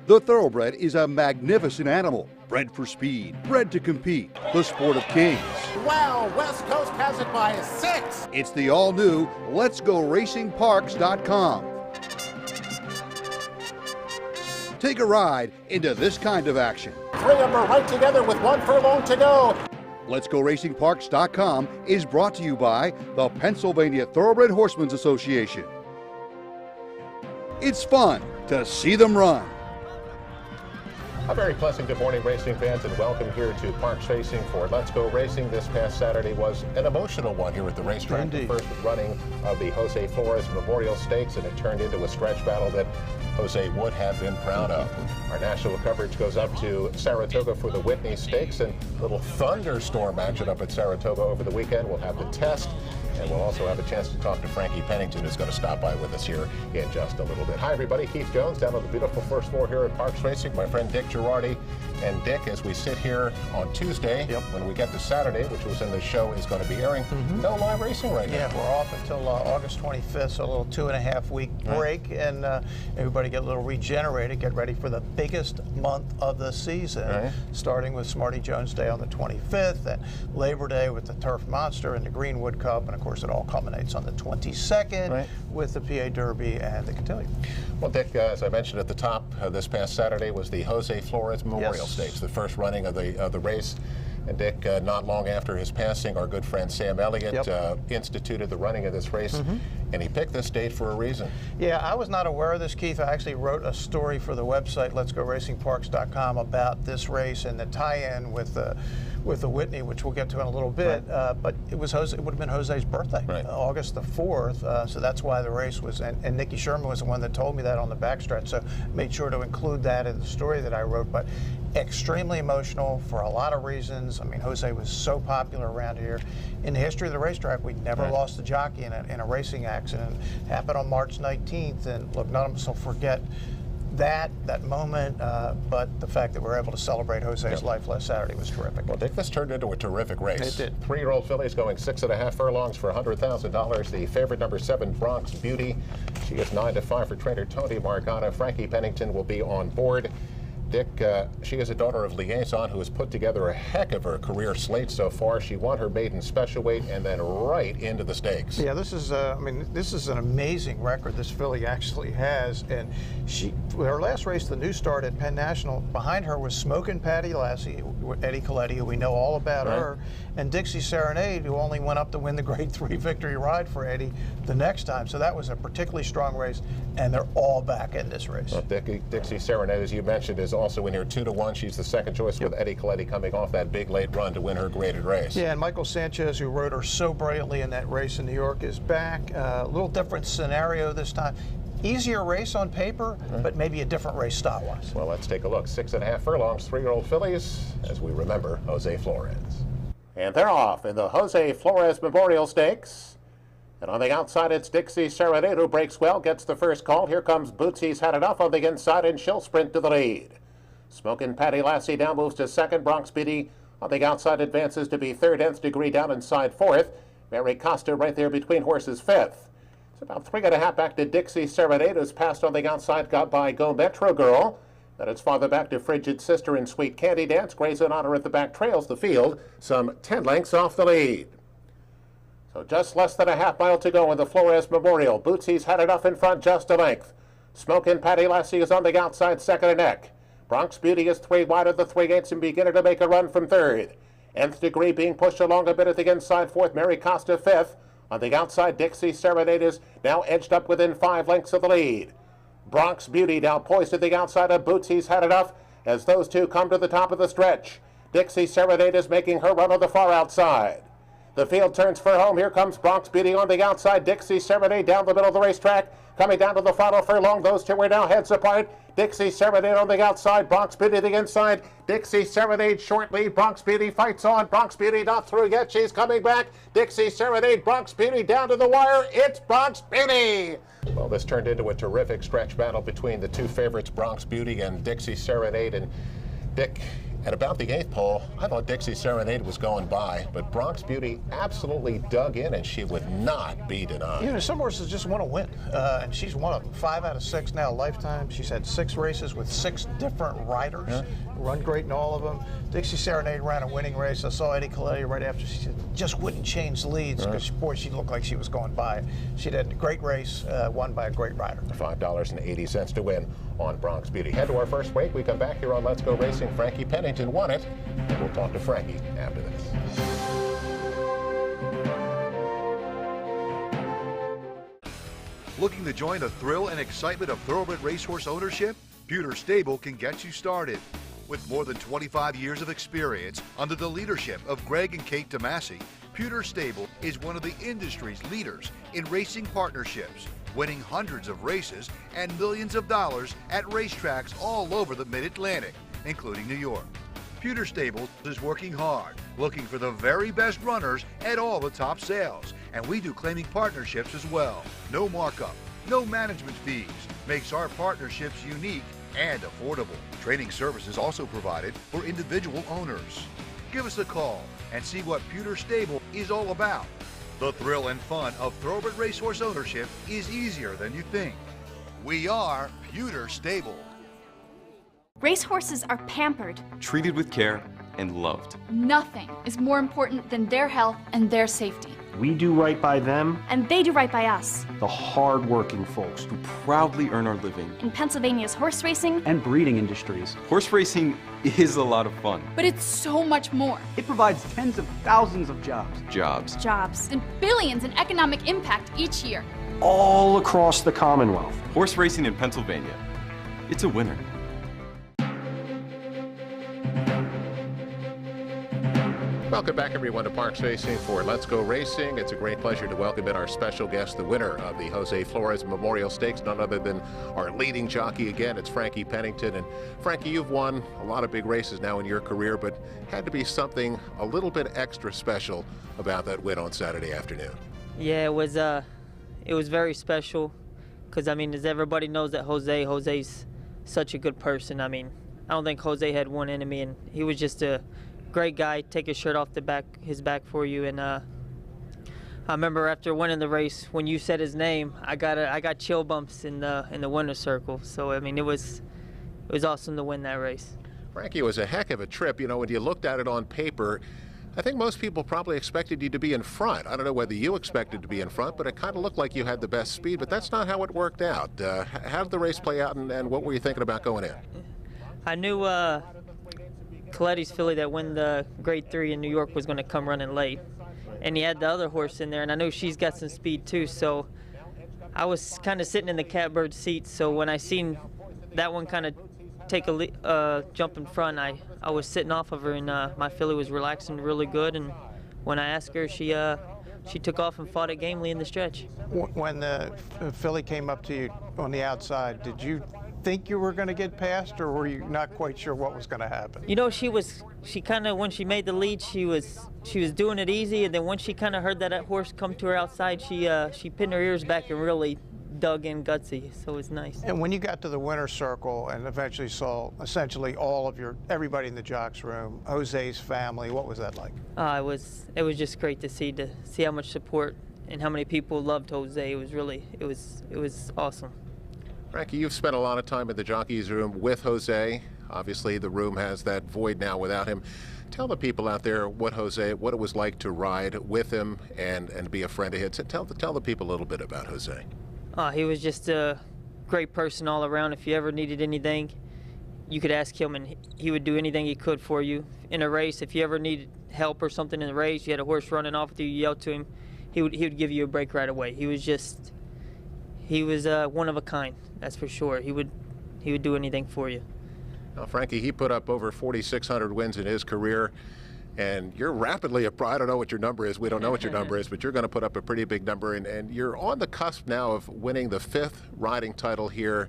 The thoroughbred is a magnificent animal, bred for speed, bred to compete, the sport of kings. Wow, West Coast has it by 6. It's the all-new LetsGoRacingParks.com. Take a ride into this kind of action. 3 of them are right together with 1 furlong to go. LetsGoRacingParks.com is brought to you by the Pennsylvania Thoroughbred Horsemen's Association. It's fun to see them run. A very pleasant good morning, racing fans, and welcome here to Parks Racing for Let's Go Racing. This past Saturday was an emotional one here at the racetrack. Indeed. The first running of the Jose Flores Memorial Stakes, and it turned into a stretch battle that Jose would have been proud of. Our national coverage goes up to Saratoga for the Whitney Stakes, and a little thunderstorm action up at Saratoga over the weekend. We'll have the test, and we'll also have a chance to talk to Frankie Pennington, who's going to stop by with us here in just a little bit. Hi, everybody. Keith Jones down on the beautiful first floor here at Parks Racing. My friend Dick Girardi. And Dick, as we sit here on Tuesday, when we get to Saturday, which was in the show, is going to be airing. No live racing right now. Yeah, we're off until August 25th, so a little 2.5-week break, and everybody get a little regenerated, get ready for the biggest month of the season, starting with Smarty Jones Day on the 25th, and Labor Day with the Turf Monster and the Greenwood Cup, and of course it all culminates on the 22nd with the PA Derby and the Cotillion. Well, Dick, as I mentioned at the top, this past Saturday was the Jose Flores Memorial Stakes, the first running of the race. And Dick, not long after his passing, our good friend Sam Elliott instituted the running of this race, and he picked this date for a reason. Yeah, I was not aware of this, Keith. I actually wrote a story for the website, LetsGoRacingParks.com, about this race and the tie-in with the Whitney, which we'll get to in a little bit. But it was Jose. It would have been Jose's birthday, August the 4th. So that's why the race was. And Nikki Sherman was the one that told me that on the backstretch. So made sure to include that in the story that I wrote. But extremely emotional for a lot of reasons. I mean, Jose was so popular around here. In the history of the racetrack, we never lost a jockey in a racing accident. It happened on March 19th, and look, none of us will forget that moment, but the fact that we were able to celebrate Jose's life last Saturday was terrific. Well, Dick, this turned into a terrific race. It did. 3-year-old fillies going 6.5 furlongs for $100,000. The favorite, number 7, Bronx Beauty. She is 9-5 for trainer Tony Margana. Frankie Pennington will be on board. Dick, she is a daughter of Liaison, who has put together a heck of a career slate so far. She won her maiden special weight and then right into the stakes. Yeah, this is, I mean, this is an amazing record this filly actually has. And her last race, the new start at Penn National, behind her was Smokin' Patty Lassie, Eddie Coletti, who we know all about her, and Dixie Serenade, who only went up to win the Grade 3 victory ride for Eddie the next time. So that was a particularly strong race, and they're all back in this race. Well, Dixie Serenade, as you mentioned, is also in here 2-1. She's the second choice with Eddie Coletti coming off that big late run to win her graded race. Yeah, and Michael Sanchez, who rode her so brilliantly in that race in New York, is back. A little different scenario this time. Easier race on paper, but maybe a different race style-wise. Well, let's take a look. 6.5 furlongs, 3-year-old fillies, as we remember Jose Flores. And they're off in the Jose Flores Memorial Stakes. And on the outside, it's Dixie Serenade, who breaks well, gets the first call. Here comes Bootsy's Had Enough on the inside, and she'll sprint to the lead. Smokin' Patty Lassie now moves to second. Bronx Beauty on the outside advances to be third. Nth Degree down inside fourth. Mary Costa right there between horses fifth. It's about 3.5 back to Dixie Serenade, who's passed on the outside, got by Go Metro Girl. Then it's farther back to Frigid Sister and Sweet Candy Dance. Grace and Honor at the back trails the field, some 10 lengths off the lead. So just less than a half mile to go in the Flores Memorial. Bootsy's Had Enough in front, just a length. Smokin' Patty Lassie is on the outside, second and neck. Bronx Beauty is 3 wide of the 3/8 and beginning to make a run from third. Nth Degree being pushed along a bit at the inside fourth. Mary Costa fifth. On the outside, Dixie Serenade is now edged up within 5 lengths of the lead. Bronx Beauty now poised at the outside of Bootsy's Had Enough as those two come to the top of the stretch. Dixie Serenade is making her run on the far outside. The field turns for home. Here comes Bronx Beauty on the outside. Dixie Serenade down the middle of the racetrack. Coming down to the final furlong. Those two are now heads apart. Dixie Serenade on the outside. Bronx Beauty the inside. Dixie Serenade short lead. Bronx Beauty fights on. Bronx Beauty not through yet. She's coming back. Dixie Serenade. Bronx Beauty down to the wire. It's Bronx Beauty. Well, this turned into a terrific stretch battle between the two favorites, Bronx Beauty and Dixie Serenade. And Dick, At about the 8th pole, I thought Dixie Serenade was going by, but Bronx Beauty absolutely dug in, and she would not be denied. You know, some horses just want to win, and she's one of them. 5 out of 6 now, lifetime. She's had 6 races with 6 different riders. Yeah. Run great in all of them. Dixie Serenade ran a winning race. I saw Eddie Coletti right after. She said, just wouldn't change leads because, boy, she looked like she was going by. She did a great race, won by a great rider. $5.80 to win on Bronx Beauty. Head to our first break. We come back here on Let's Go Racing. Frankie Pennington won it, and we'll talk to Frankie after this. Looking to join the thrill and excitement of thoroughbred racehorse ownership? Pewter Stable can get you started. With more than 25 years of experience under the leadership of Greg and Kate DeMasi, Pewter Stable is one of the industry's leaders in racing partnerships, winning hundreds of races and millions of dollars at racetracks all over the Mid-Atlantic, including New York. Pewter Stable is working hard, looking for the very best runners at all the top sales, and we do claiming partnerships as well. No markup, no management fees, makes our partnerships unique and affordable. Training services also provided for individual owners. Give us a call and see what Pewter Stable is all about. The thrill and fun of thoroughbred racehorse ownership is easier than you think. We are Pewter Stable. Racehorses are pampered. Treated with care and loved. Nothing is more important than their health and their safety. We do right by them, And they do right by us. the hard-working folks Who proudly earn our living. In Pennsylvania's horse racing, and breeding industries. Horse racing is a lot of fun. but it's so much more. It provides tens of thousands of jobs, Jobs and billions in economic impact each year. all across the Commonwealth. Horse racing in Pennsylvania. It's a winner. Welcome back, everyone, to Parks Racing for Let's Go Racing. It's a great pleasure to welcome in our special guest, the winner of the Jose Flores Memorial Stakes, none other than our leading jockey again. It's Frankie Pennington. And Frankie, you've won a lot of big races now in your career, but had to be something a little bit extra special about that win on Saturday afternoon. Yeah, it was very special because, I mean, as everybody knows that Jose's such a good person. I mean, I don't think Jose had one enemy, and he was just a great guy. Take his shirt off his back for you. And I remember after winning the race, when you said his name, I got chill bumps in the winner's circle. So I mean, it was awesome to win that race. Frankie, it was a heck of a trip. You know, when you looked at it on paper, I think most people probably expected you to be in front. I don't know whether you expected to be in front, but it kind of looked like you had the best speed, but that's not how it worked out. How did the race play out, and what were you thinking about going in? I knew Coletti's filly that won the Grade 3 in New York was going to come running late. And he had the other horse in there, and I knew she's got some speed too, so I was kind of sitting in the catbird seat. So when I seen that one kind of take a jump in front, I was sitting off of her, and my filly was relaxing really good. And when I asked her, she took off and fought it gamely in the stretch. When the filly came up to you on the outside, did you think you were going to get past, or were you not quite sure what was going to happen? You know, she kind of, when she made the lead, she was doing it easy, and then when she kind of heard that horse come to her outside, she pinned her ears back and really dug in gutsy, so it was nice. And when you got to the winner's circle and eventually saw essentially all of everybody in the jocks room, Jose's family, what was that like? It was just great to see how much support and how many people loved Jose. It was awesome. Frankie, you've spent a lot of time in the jockeys room with Jose. Obviously, the room has that void now without him. Tell the people out there what it was like to ride with him and be a friend of his. Tell the people a little bit about Jose. He was just a great person all around. If you ever needed anything, you could ask him, and he would do anything he could for you. In a race, if you ever needed help or something in the race, you had a horse running off with you, you yelled to him, he would give you a break right away. He was one of a kind, that's for sure. He would do anything for you. Now, Frankie, he put up over 4,600 wins in his career, and you're rapidly I don't know what your number is. We don't know what your number is, but you're going to put up a pretty big number, and you're on the cusp now of winning the 5th riding title here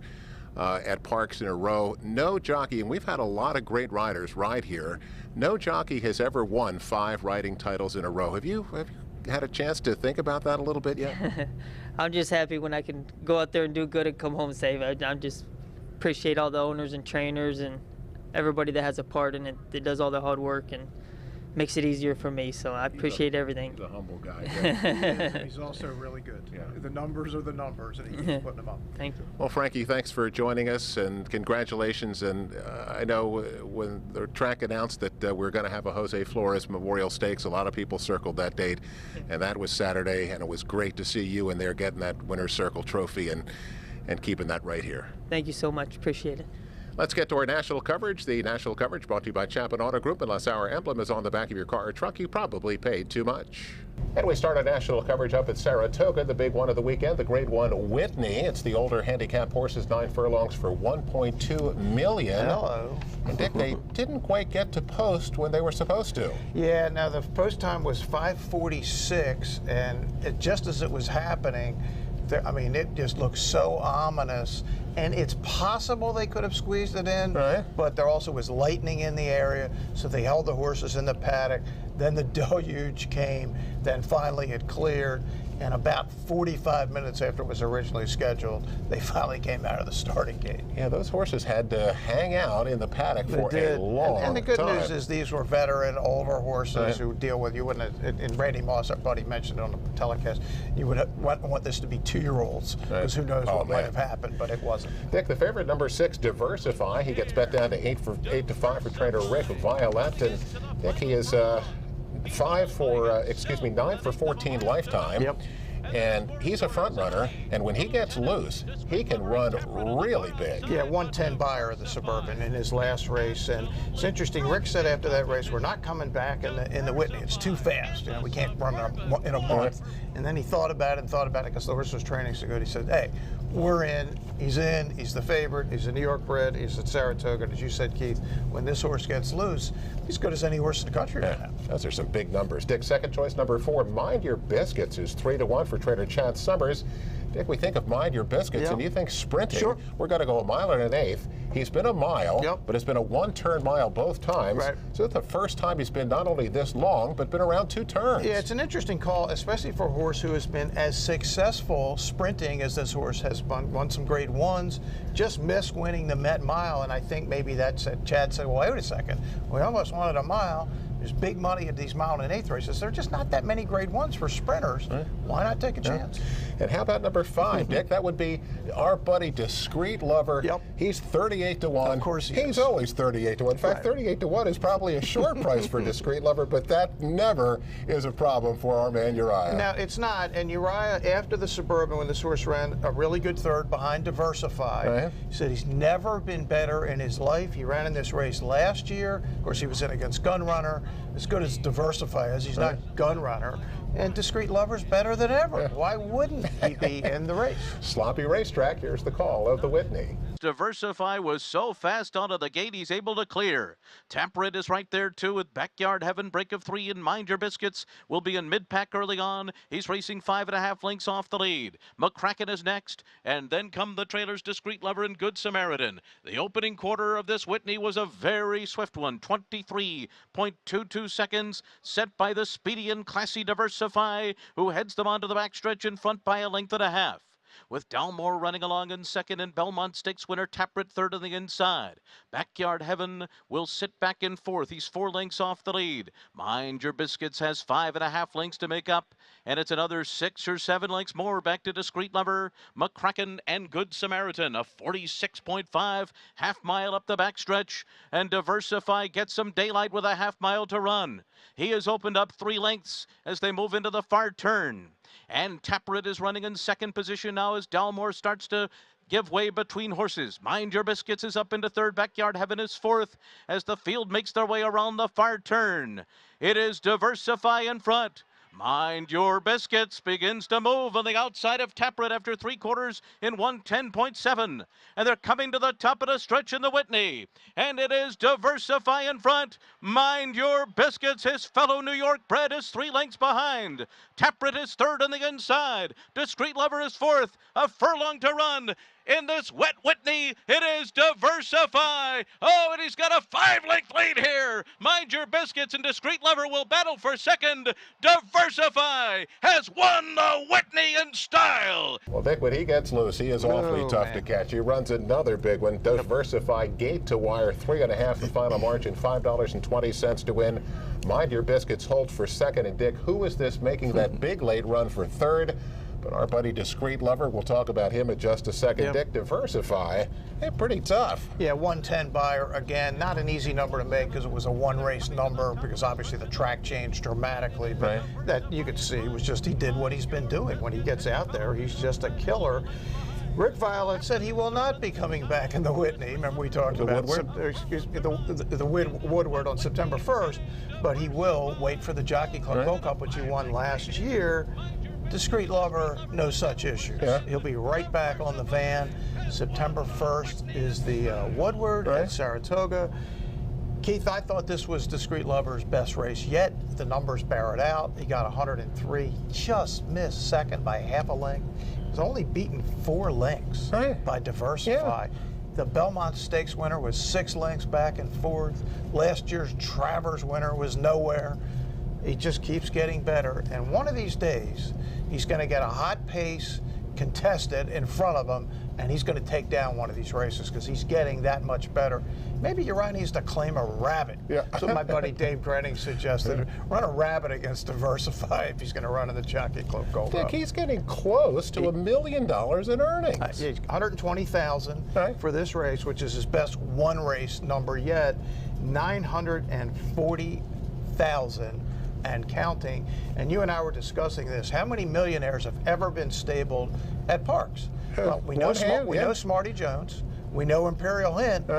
at Parks in a row. No jockey, and we've had a lot of great riders ride here, no jockey has ever won 5 riding titles in a row. Have you had a chance to think about that a little bit yet? I'm just happy when I can go out there and do good and come home safe. I just appreciate all the owners and trainers and everybody that has a part in it, that does all the hard work and makes it easier for me. So I appreciate everything. He's a humble guy. He's also really good. Yeah. The numbers are the numbers, and he keeps putting them up. Thank you. Well, Frankie, thanks for joining us, and congratulations. And I know when the track announced that we're going to have a Jose Flores Memorial Stakes, a lot of people circled that date, and that was Saturday, and it was great to see you in there getting that Winner's Circle trophy and keeping that right here. Thank you so much. Appreciate it. Let's get to our national coverage. The national coverage brought to you by Chapin Auto Group. Unless our emblem is on the back of your car or truck, you probably paid too much. And we start our national coverage up at Saratoga, the big one of the weekend, the Grade 1 Whitney. It's the older handicap horses, 9 furlongs for $1.2 million. Hello. And Dick, they didn't quite get to post when they were supposed to. Yeah, now the post time was 5:46, and just as it was happening, I mean, it just looked so ominous. And it's possible they could have squeezed it in, right, but there also was lightning in the area, so they held the horses in the paddock. Then the deluge came, then finally it cleared, and about 45 minutes after it was originally scheduled, they finally came out of the starting gate. Yeah, those horses had to hang out in the paddock for a long time. And the good news is these were veteran, older horses, right, who deal with, you wouldn't, and Randy Moss, our buddy, mentioned it on the telecast, you would want this to be 2-year-olds, because who knows what might have happened, but it wasn't. Dick, the favorite, number 6, Diversify. He gets bet down to 8 to 5 for trainer Rick Violet, and Dick, he is 9 for 14 lifetime. Yep. And he's a front runner, and when he gets loose, he can run really big. Yeah, 110 buyer of the Suburban in his last race, and it's interesting. Rick said after that race, "We're not coming back in the Whitney. It's too fast. You know, we can't run in a month." And then he thought about it because the horse was training so good. He said, "Hey, we're in. He's in. He's the favorite. He's a New York bred. He's at Saratoga. And as you said, Keith, when this horse gets loose, he's as good as any horse in the country right now." Those are some big numbers. Dick, second choice, number 4, Mind Your Biscuits, is 3 to 1 for trainer Chad Summers. Dick, we think of Mind Your Biscuits, and you think sprinting. Sure. We're going to go 1 1/8 miles. He's been a mile, but it's been a 1-turn mile both times. Right. So it's the first time he's been not only this long, but been around 2 turns. Yeah, it's an interesting call, especially for a horse who has been as successful sprinting as this horse has won some Grade 1s, just missed winning the Met Mile, and I think maybe Chad said, well, wait a second, we almost wanted a mile. There's big money at these 1 1/8 races. There are just not that many Grade 1s for sprinters. Why not take a chance? And how about number 5, Dick? That would be our buddy Discreet Lover. Yep. He's 38 to 1. Of course he is. He's always 38 to 1. In fact, 38 to 1 is probably a short price for Discreet Lover, but that never is a problem for our man Uriah. Now, it's not. And Uriah, after the Suburban, when this horse ran a really good third behind Diversify, he said he's never been better in his life. He ran in this race last year. Of course, he was in against Gun Runner. As good as Diversify as he's not Gun Runner. And Discreet Lover's better than ever. Why wouldn't he be in the race? Sloppy racetrack. Here's the call of the Whitney. Diversify was so fast onto the gate, he's able to clear. Temperate is right there too with Backyard Heaven, break of 3, and Mind Your Biscuits will be in mid-pack early on. He's racing 5.5 lengths off the lead. McCracken is next, and then come the trailers Discreet Lover and Good Samaritan. The opening quarter of this Whitney was a very swift one, 23.22 seconds, set by the speedy and classy Diversify, who heads them onto the backstretch in front by 1.5 lengths. With Dalmore running along in second and Belmont Stakes winner Taproot third on the inside. Backyard Heaven will sit back in fourth. He's 4 lengths off the lead. Mind Your Biscuits has 5.5 lengths to make up, and it's another 6 or 7 lengths more back to Discreet Lover, McCracken, and Good Samaritan. A 46.5 half mile up the backstretch, and Diversify gets some daylight with a half mile to run. He has opened up 3 lengths as they move into the far turn. And Taproot is running in second position now as Dalmore starts to give way between horses. Mind Your Biscuits is up into third. Backyard Heaven is fourth as the field makes their way around the far turn. It is Diversify in front. Mind Your Biscuits begins to move on the outside of Taproot after 3 quarters in 110.7. And they're coming to the top of the stretch in the Whitney. And it is Diversify in front. Mind Your Biscuits, his fellow New York bred, is 3 lengths behind. Taproot is third on the inside. Discreet Lover is fourth. A furlong to run. In this wet Whitney, it is Diversify. Oh, and he's got a 5-length lead here. Mind Your Biscuits and Discreet Lover will battle for second. Diversify has won the Whitney in style. Well, Dick, when he gets loose, he is awfully tough to catch. He runs another big one. Diversify gate to wire, 3.5 the final margin, $5.20 to win. Mind Your Biscuits hold for second. And Dick, who is this making that big late run for third? But our buddy Discreet Lover, we'll talk about him in just a second. Yep. Dick, Diversify, pretty tough. Yeah, 110 buyer. Again, not an easy number to make because it was a one-race number, because obviously the track changed dramatically. But that you could see was just he did what he's been doing. When he gets out there, he's just a killer. Rick Violet said he will not be coming back in the Whitney. Remember we talked about the Woodward on September 1st, but he will wait for the Jockey Club Gold Cup, which he won last year. Discreet Lover, no such issues. He'll be right back on the van. September 1st is the Woodward at Saratoga. Keith, I thought this was Discreet Lover's best race yet. The numbers bear it out. He got 103, just missed second by half a length. He was only beaten 4 lengths by Diversify. The Belmont Stakes winner was 6 lengths back and forth. Last year's Travers winner was nowhere. He just keeps getting better. And one of these days, he's going to get a hot pace contested in front of him, and he's going to take down one of these races because he's getting that much better. Maybe Uriah needs to claim a rabbit. That's what my buddy Dave Grenning suggested. Run a rabbit against Diversify if he's going to run in the Jockey Club Gold Cup. Dick, he's getting close to $1 million in earnings. $120,000 for this race, which is his best one-race number yet. $940,000 and counting. And you and I were discussing this. How many millionaires have ever been stabled at Parks? Well, we know Smarty Jones. We know Imperial Hint.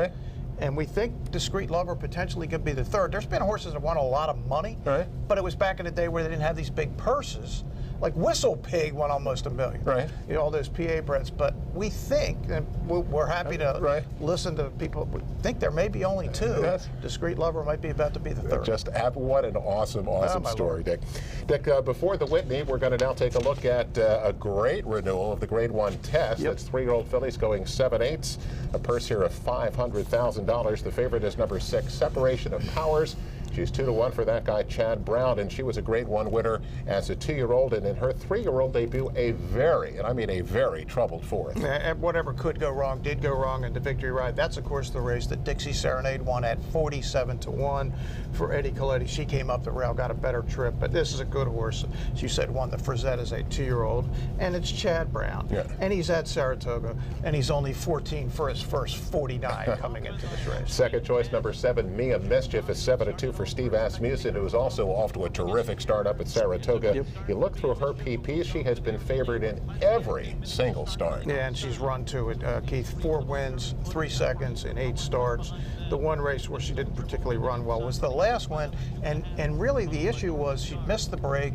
And we think Discreet Lover potentially could be the third. There's been horses that won a lot of money, but it was back in the day where they didn't have these big purses. Like Whistle Pig won almost $1 million. You know, all those PA breds. But we think, and we're happy to listen to people, we think there may be only 2. Discreet Lover might be about to be the third. What an awesome story, Dick. Dick, before the Whitney, we're going to now take a look at a great renewal of the Grade 1 test. It's 3-year-old fillies going 7/8. A purse here of $500,000. The favorite is number 6, Separation of Powers. She's 2-1 for that guy, Chad Brown, and she was a Grade 1 winner as a 2-year-old, and in her 3-year-old debut, a very, and I mean a very, troubled 4th. Whatever could go wrong did go wrong in the Victory Ride. That's, of course, the race that Dixie Serenade won at 47-1 for Eddie Coletti. She came up the rail, got a better trip, but this is a good horse. She said won the Frazette as a 2-year-old, and it's Chad Brown. And he's at Saratoga, and he's only 14 for his first 49 coming into this race. Second choice, number 7, Mia Mischief, is 7-2 for Steve Asmussen, who is also off to a terrific start up at Saratoga. You look through her PPs, she has been favored in every single start. And she's run to it, Keith. 4 wins, 3 seconds in 8 starts. The one race where she didn't particularly run well was the last one, and really the issue was she missed the break.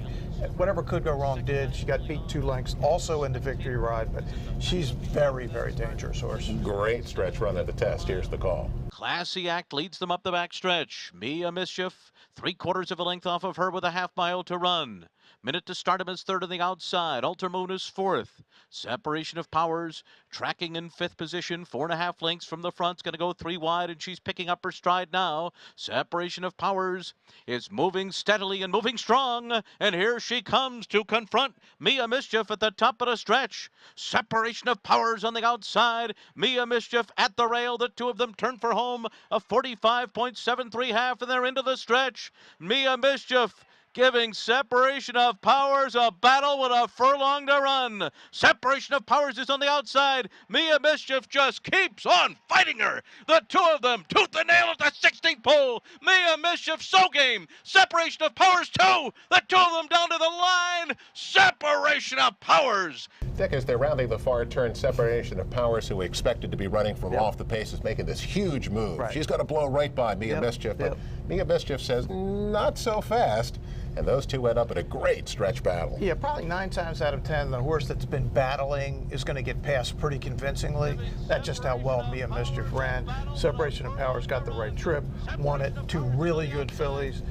Whatever could go wrong did. She got beat 2 lengths, also in the Victory Ride, but she's very, very dangerous horse. Great stretch run at the test. Here's the call. Classy Act leads them up the backstretch. Mia Mischief, 3/4 of a length off of her with a half-mile to run. Minute to Stardom is third on the outside. Ultramoon is 4th. Separation of Powers tracking in 5th position. 4.5 lengths from the front. It's going to go 3 wide, and she's picking up her stride now. Separation of Powers is moving steadily and moving strong. And here she comes to confront Mia Mischief at the top of the stretch. Separation of Powers on the outside. Mia Mischief at the rail. The 2 of them turn for home. A 45.73 half, and they're into the stretch. Mia Mischief giving Separation of Powers a battle with a furlong to run. Separation of Powers is on the outside. Mia Mischief just keeps on fighting her. The 2 of them tooth and nail at the 16th pole. Mia Mischief so game. Separation of Powers 2. The 2 of them down to the line. Separation of Powers. Dick, as they're rounding the far turn, Separation of Powers, who we expected to be running from off the pace, is making this huge move. She's going to blow right by Mia Mischief, but Mia Mischief says, not so fast. and those two end up in a great stretch battle. Yeah, probably 9 times out of 10, the horse that's been battling is going to get past pretty convincingly. That's just how well Mia Mischief ran. Separation of Powers got the right trip, won it. 2 really good fillies.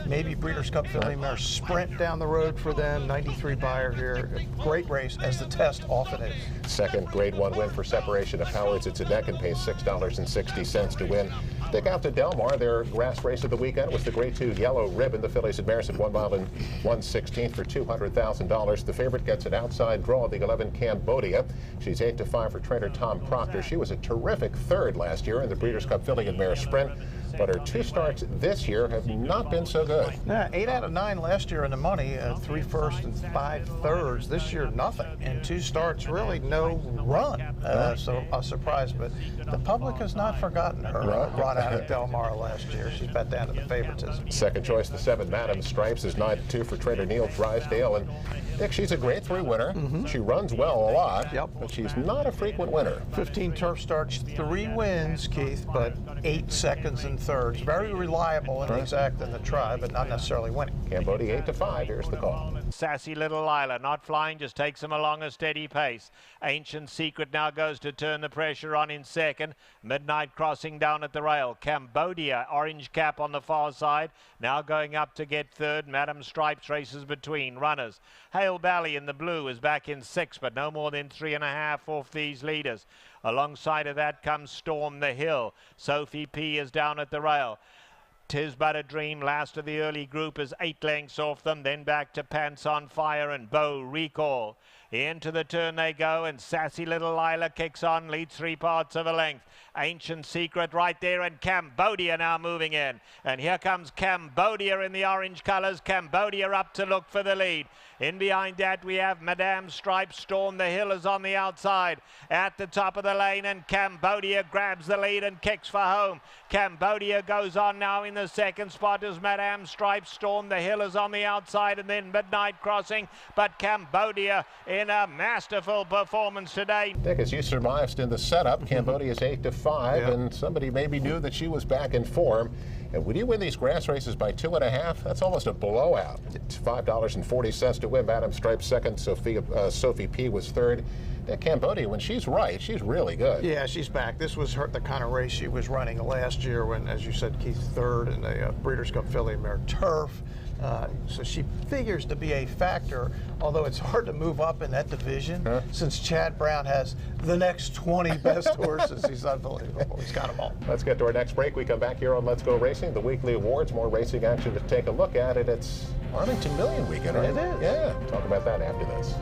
Maybe Breeders' Cup filly mare Sprint down the road for them. 93 buyer here. Great race, as the test often is. Second Grade 1 win for Separation of Powers. It's a deck and pays $6.60 to win. They got to Del Mar. Their grass race of the weekend was the Grade 2 Yellow Ribbon. The fillies at mares at 1 mile and 1/16 for $200,000. The favorite gets an outside draw, the 11 Cambodia. She's 8-5 for trainer Tom Proctor. She was a terrific third last year in the Breeders' Cup filly and mare Sprint, but her 2 starts this year have not been so good. Yeah, 8 out of 9 last year in the money, 3 firsts and 5 thirds. This year, nothing. And 2 starts, really no run. So a surprise, but the public has not forgotten her run out at Del Mar last year. She's bet down to the favoritism. Second choice, the 7 Madam Stripes, is 9-2 for trainer Neil Drysdale. And Dick, she's a Grade 3 winner. She runs well a lot, but she's not a frequent winner. 15 turf starts, 3 wins, Keith, but 8 seconds and thirds. Very reliable and exact in the try, but not necessarily winning. Cambodia 8-5. Here's the call. Sassy Little Lila, not flying, just takes him along a steady pace. Ancient Secret now goes to turn the pressure on in second. Midnight Crossing down at the rail. Cambodia, orange cap on the far side, now going up to get third. Madam Stripes races between runners. Hale Valley in the blue is back in 6, but no more than 3.5 off these leaders. Alongside of that comes Storm the Hill. Sophie P is down at the rail. 'Tis But a Dream, last of the early group, is 8 lengths off them. Then back to Pants on Fire and Bow Recall. Into the turn they go, and Sassy Little Lila kicks on, leads 3 parts of a length. Ancient Secret right there, and Cambodia now moving in. And here comes Cambodia in the orange colours. Cambodia up to look for the lead. In behind that we have Madame Stripes. Storm the Hill is on the outside at the top of the lane, and Cambodia grabs the lead and kicks for home. Cambodia goes on now in the second spot as Madame Stripes. Storm the Hill is on the outside, and then Midnight Crossing, but Cambodia in a masterful performance today. Dick, as you surmised in the setup, Cambodia's 8-5, and somebody maybe knew that she was back in form. And when you win these grass races by 2.5, that's almost a blowout. It's $5.40 to win. Madam Stripes second, Sophie P was third. Cambodia, when she's right, she's really good. Yeah, she's back. This was the kind of race she was running last year when, as you said, Keith, third in the Breeders' Cup filly mare Turf. So she figures to be a factor, although it's hard to move up in that division since Chad Brown has the next 20 best horses. He's unbelievable. He's got them all. Let's get to our next break. We come back here on Let's Go Racing, the weekly awards. More racing action to take a look at it. It's Arlington Million weekend, right? It is. Yeah. Talk about that after this.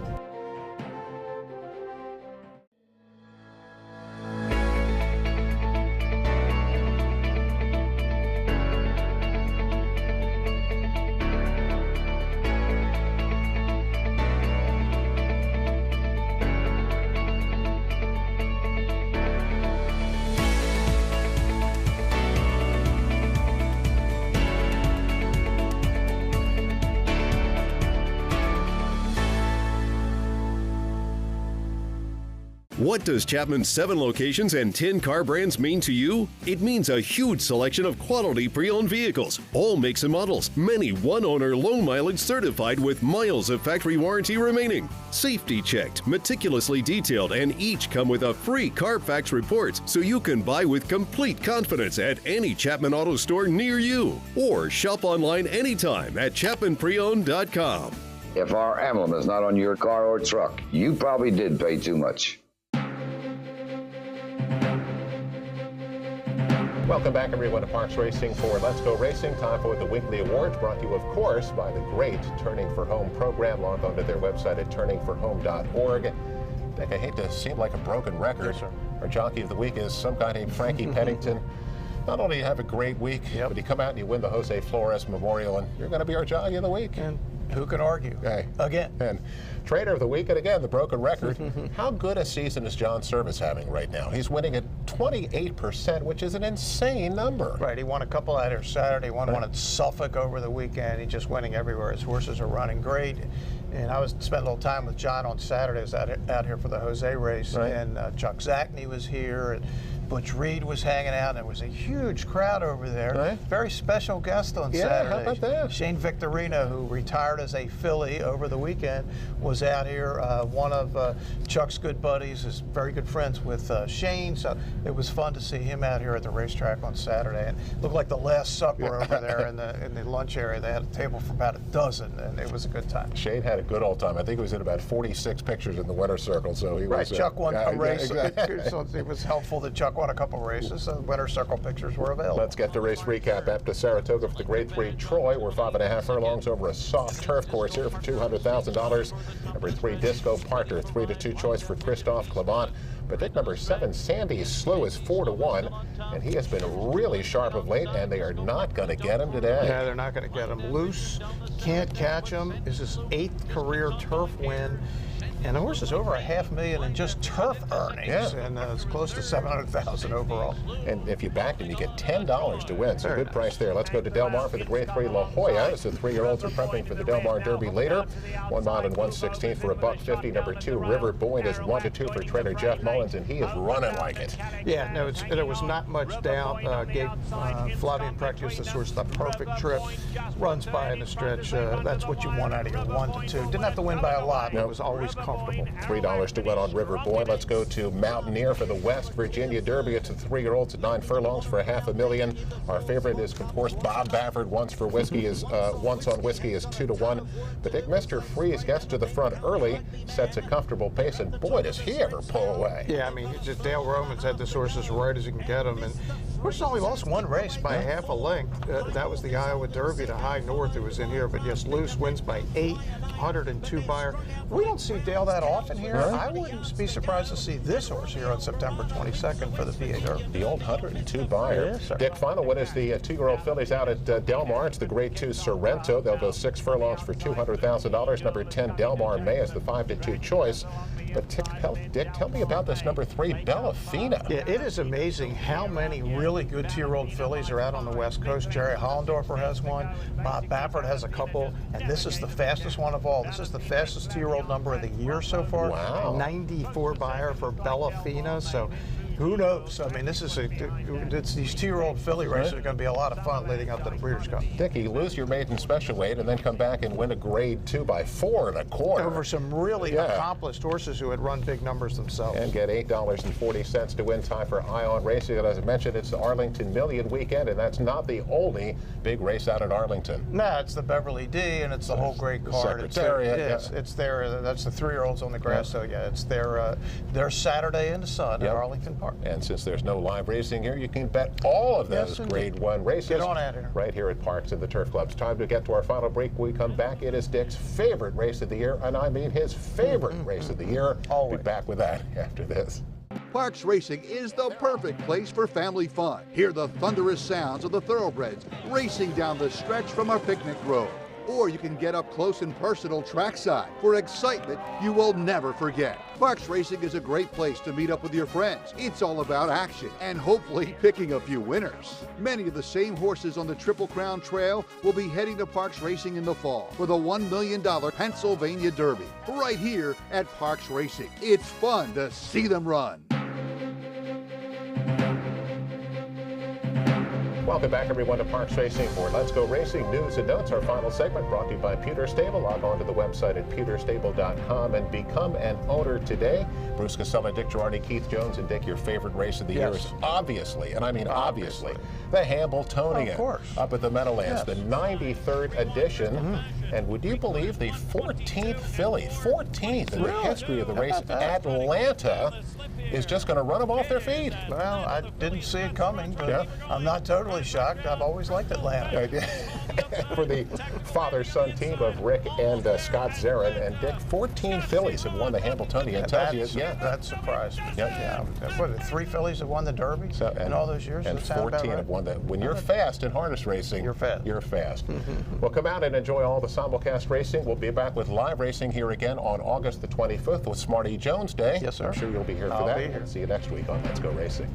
What does Chapman's 7 locations and 10 car brands mean to you? It means a huge selection of quality pre-owned vehicles, all makes and models, many one-owner, low-mileage certified with miles of factory warranty remaining. Safety checked, meticulously detailed, and each come with a free Carfax report so you can buy with complete confidence at any Chapman Auto store near you. Or shop online anytime at ChapmanPreowned.com. If our emblem is not on your car or truck, you probably did pay too much. Welcome back, everyone, to Parks Racing for Let's Go Racing. Time for the weekly awards, brought to you, of course, by the great Turning for Home program. Log on to their website at turningforhome.org. Dick, I hate to seem like a broken record. Yes, sir. Our jockey of the week is some guy named Frankie Pennington. Not only do you have a great week, but you come out and you win the Jose Flores Memorial, and you're going to be our jockey of the week. And who can argue? Hey. Again. And trainer of the week, and again, the broken record. How good a season is John Service having right now? He's winning at 28%, which is an insane number. Right, he won a couple out here Saturday, won one at Suffolk over the weekend. He's just winning everywhere. His horses are running great. And I spent a little time with John on Saturday. I was out here for the Jose race, and Chuck Zachney was here. And Butch Reed was hanging out, and there was a huge crowd over there. Right. Very special guest on Saturday. How about that? Shane Victorino, who retired as a Philly over the weekend, was out here. One of Chuck's good buddies is very good friends with Shane, so it was fun to see him out here at the racetrack on Saturday. And it looked like the Last Supper over there in the lunch area. They had a table for about a dozen, and it was a good time. Shane had a good old time. I think he was in about 46 pictures in the winner's circle, so he was... Chuck won a race, exactly. so it was helpful that Chuck won a couple races, so the winner's circle pictures were available. Let's get the race recap up to Saratoga for the Grade 3 Troy. We're 5.5 furlongs over a soft turf course here for $200,000. Number 3 Disco Parker, 3-2 choice for Christophe Clement. But pick number 7 Sandy Slew is 4-1, and he has been really sharp of late, and they are not going to get him today. Yeah, they're not going to get him loose. Can't catch him. This is his 8th career turf win. And the horse is over $500,000 in just turf earnings, and it's close to $700,000 overall. And if you backed him, you get $10 to win, so good price there. Let's go to Del Mar for the Grade 3 La Jolla. As the 3-year-olds are prepping for the Del Mar Derby later. 1 mile and 1/16 for $1.50. Number 2 River Boyd is 1-2 for trainer Jeff Mullins, and he is running like it. Yeah, no, there was not much doubt. Gave Flavian Practice this was the perfect trip. Runs by in the stretch. That's what you want out of your 1-2. Didn't have to win by a lot, but it was always comfortable. $3 to win on River Boyd. Let's go to Mountaineer for the West Virginia Derby. It's a 3-year-olds at 9 furlongs for $500,000. Our favorite is, of course, Bob Baffert. Once on whiskey is 2-1. But Dick Mr. Freeze gets to the front early, sets a comfortable pace, and boy, does he ever pull away. Yeah, I mean, just Dale Romans had this horse as right as you can get him, and horse only lost 1 race by half a length. That was the Iowa Derby to High North. It was in here, but yes, Loose wins by 8. 102 buyer. We don't see Dale that often here. I wouldn't be surprised to see this horse here on September 22nd for the PA Derby. The old 102 buyer. Dick, final one is the 2-year-old fillies out at Del Mar. It's the Grade 2 Sorrento. They'll go 6 furlongs for $200,000. Number 10 Del Mar May is the 5-2 choice. But Dick, tell me about this number 3 Bellafina. Yeah, it is amazing how many really good 2-year-old fillies are out on the West Coast. Jerry Hollendorfer has one. Bob Baffert has a couple. And this is the fastest one of all. This is the fastest 2-year-old number of the year so far. Wow. 94 buyer for Bellafina. So who knows? I mean, this is these 2-year-old filly races are going to be a lot of fun leading up to the Breeders' Cup. Dickie, lose your maiden special weight and then come back and win a Grade 2 by 4 1/4. Over some really accomplished horses who had run big numbers themselves. And get $8.40 to win. Time for Ion Racing. And as I mentioned, it's the Arlington Million Weekend, and that's not the only big race out at Arlington. No, it's the Beverly D, and it's the whole great card. Secretariat. It's their, that's the 3-year-olds on the grass. So yeah, it's their Saturday in the sun at Arlington Park. And since there's no live racing here, you can bet all of those Grade 1 races. Get on at it. Right here at Parks and the Turf Clubs. Time to get to our final break. When we come back, it is Dick's favorite race of the year, and I mean his favorite race of the year. Always. Be back with that after this. Parks Racing is the perfect place for family fun. Hear the thunderous sounds of the thoroughbreds racing down the stretch from our picnic road. Or you can get up close and personal trackside for excitement you will never forget. Parks Racing is a great place to meet up with your friends. It's all about action and hopefully picking a few winners. Many of the same horses on the Triple Crown Trail will be heading to Parks Racing in the fall for the $1 million Pennsylvania Derby, right here at Parks Racing. It's fun to see them run. Welcome back, everyone, to Parks Racing for Let's Go Racing News and Notes. Our final segment brought to you by Pewter Stable. Log on to the website at pewterstable.com and become an owner today. Bruce Casella, Dick Girardi, Keith Jones, and Dick, your favorite race of the year is obviously, and I mean obviously, the Hambletonian. Of course. Up at the Meadowlands, the 93rd edition. And would you believe the 14th filly, 14th in the history of the race, Atlanta, is just going to run them off their feet? Well, I didn't see it coming, but I'm not totally shocked. I've always liked Atlanta. For the father-son team of Rick and Scott Zarin, and Dick, 14 fillies have won the Hambletonian. That surprised me. What, 3 fillies have won the Derby in all those years? And 14 have won that. When you're fast in harness racing, you're fast. Well, come out and enjoy all the simulcast racing. We'll be back with live racing here again on August the 25th with Smarty Jones Day. Yes, sir. I'm sure you'll be here for that. See you next week on Let's Go Racing.